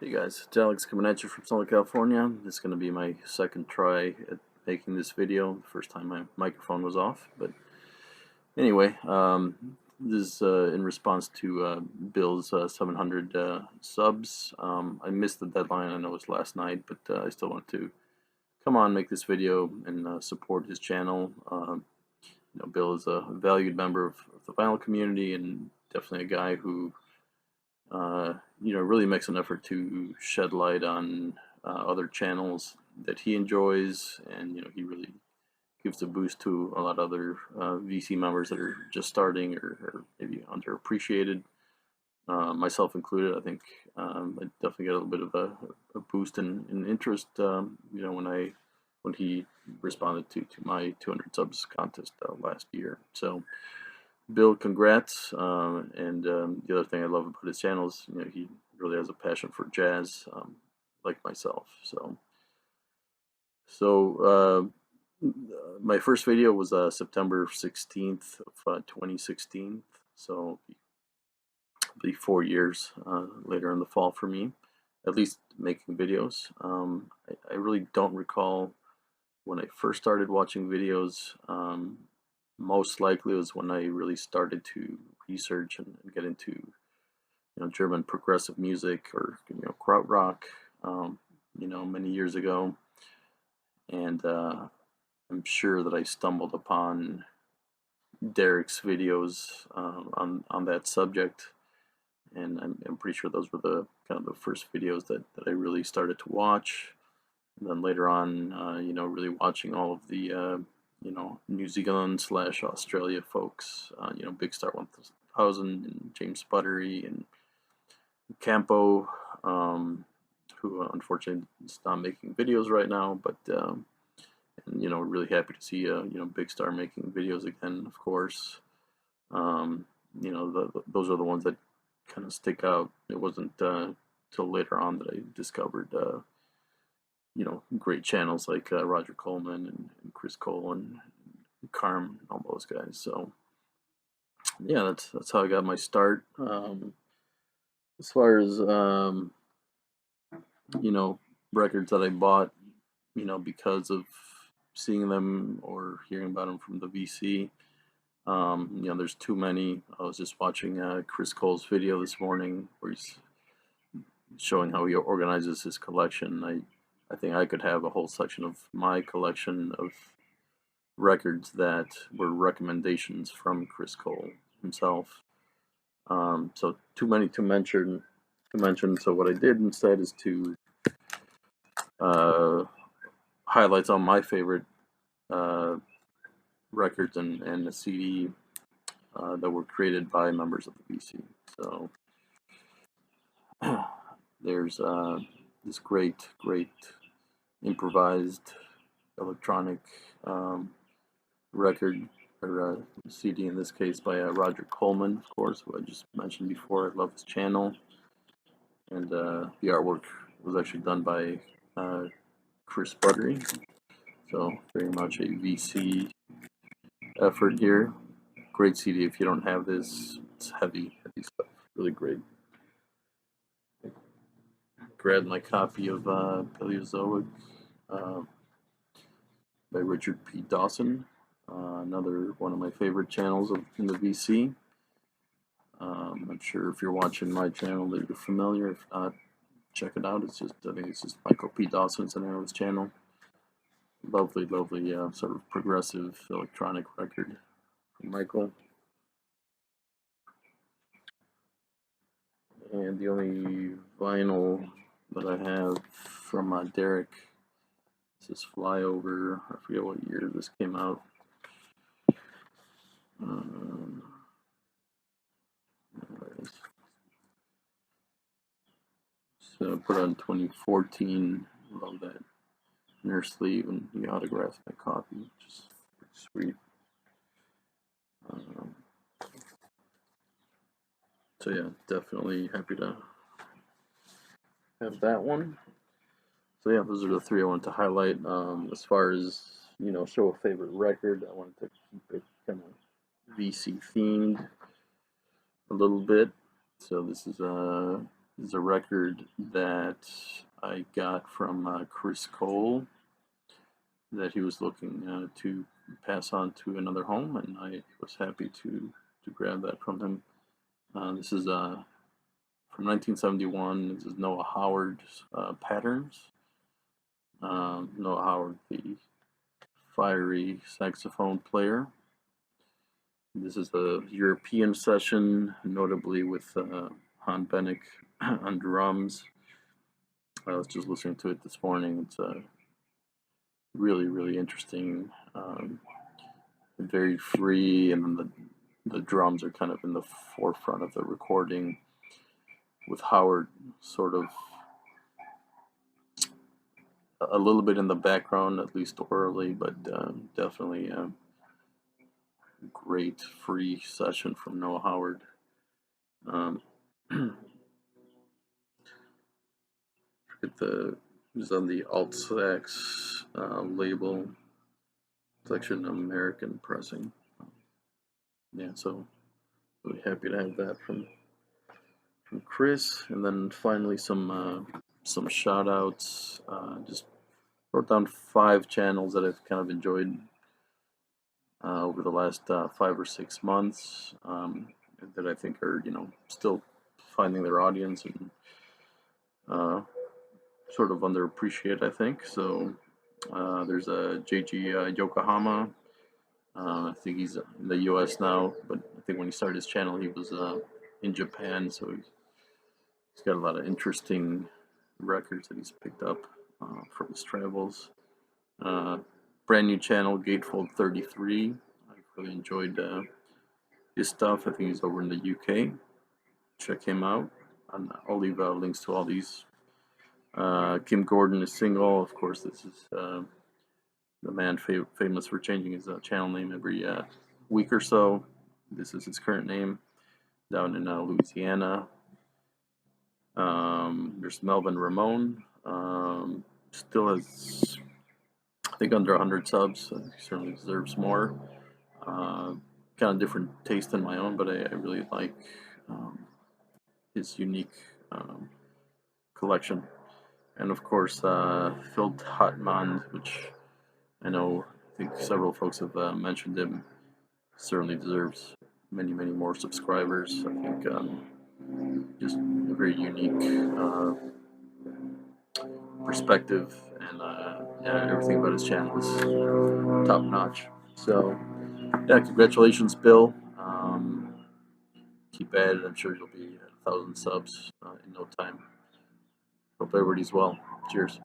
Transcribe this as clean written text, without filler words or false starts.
Hey guys, it's Alex coming at you from Southern California. This is going to be my second try at making this video. The first time my microphone was off, but anyway, this is in response to Bill's 700 subs. I missed the deadline. I know it was last night, but I still want to come on, make this video and support his channel. Bill is a valued member of the vinyl community and definitely a guy who really makes an effort to shed light on other channels that he enjoys, and he really gives a boost to a lot of other VC members that are just starting or maybe underappreciated, myself included. I think I definitely got a little bit of a boost in interest, when he responded to my 200 subs contest last year. So Bill, congrats. And the other thing I love about his channel is, he really has a passion for jazz, like myself. So my first video was September 16th of 2016. So it'll be 4 years later in the fall for me, at least making videos. I really don't recall when I first started watching videos. Most likely it was when I really started to research and get into German progressive music or krautrock, many years ago, and I'm sure that I stumbled upon Derek's videos on that subject, and I'm pretty sure those were the kind of the first videos that I really started to watch. And then later on, really watching all of the New Zealand / Australia folks, Big Star 1000 and James Buttery and Campo, who unfortunately is not making videos right now, but really happy to see Big Star making videos again, of course. Those are the ones that kind of stick out. It wasn't till later on that I discovered great channels like Roger Coleman and Chris Cole and Carm and all those guys. So yeah, that's how I got my start. As far as records that I bought, because of seeing them or hearing about them from the VC, there's too many. I was just watching Chris Cole's video this morning where he's showing how he organizes his collection. I think I could have a whole section of my collection of records that were recommendations from Chris Cole himself. So too many to mention. So what I did instead is to highlight some of my favorite records and a CD that were created by members of the VC. So there's this great improvised electronic record, or CD in this case, by Roger Coleman, of course, who I just mentioned before. I love his channel, and the artwork was actually done by Chris Buttery, so very much a VC effort here. Great CD. If you don't have this, it's heavy stuff, really great. Grabbed my copy of Paleozoic by Richard P. Dawson, another one of my favorite channels in the VC. I'm sure if you're watching my channel that you're familiar. If not, check it out. I think it's just Michael P. Dawson's the name of his channel. Lovely, sort of progressive electronic record from Michael. And the only vinyl that I have from Derek is this Flyover. I forget what year this came out. So put on 2014. Love that inner sleeve, and he autographed my copy, which is pretty sweet. So yeah, definitely happy to have that one. So yeah, those are the three I wanted to highlight. As far as show a favorite record, I wanted to keep it kind of VC themed a little bit. So this is is a record that I got from Chris Cole, that he was looking to pass on to another home, and I was happy to grab that from him. This is from 1971. This is Noah Howard's Patterns. Noah Howard, the fiery saxophone player. This is a European session, notably with Han Bennick on drums. I was just listening to it this morning. It's really, really interesting, very free, and then the drums are kind of in the forefront of the recording, with Howard sort of a little bit in the background, at least orally, but definitely a great free session from Noah Howard. It was on the alt sax label. It's actually an American pressing. Yeah, so really happy to have that from Chris. And then finally some shout outs. Just wrote down 5 channels that I've kind of enjoyed over the last 5 or 6 months, that I think are, still finding their audience and sort of underappreciated, I think. So there's a JG Yokohama. I think he's in the US now, but I think when he started his channel, he was in Japan, so he's got a lot of interesting records that he's picked up from his travels. Brand new channel, Gatefold 33. I really enjoyed his stuff. I think he's over in the UK. Check him out. I'll leave links to all these. Kim Gordon is single. Of course, this is the man famous for changing his channel name every week or so. This is his current name, down in Louisiana. There's Melvin Ramon. Still has, I think, under 100 subs. He certainly deserves more. Kind of different taste than my own, but I really like his unique collection. And of course, Phil Totman, which I think several folks have mentioned him, certainly deserves many, many more subscribers. I think just a very unique perspective, and everything about his channel is top notch. So, yeah, congratulations, Bill. Keep at it. I'm sure you'll be at 1,000 subs in no time. Hope everybody's well. Cheers.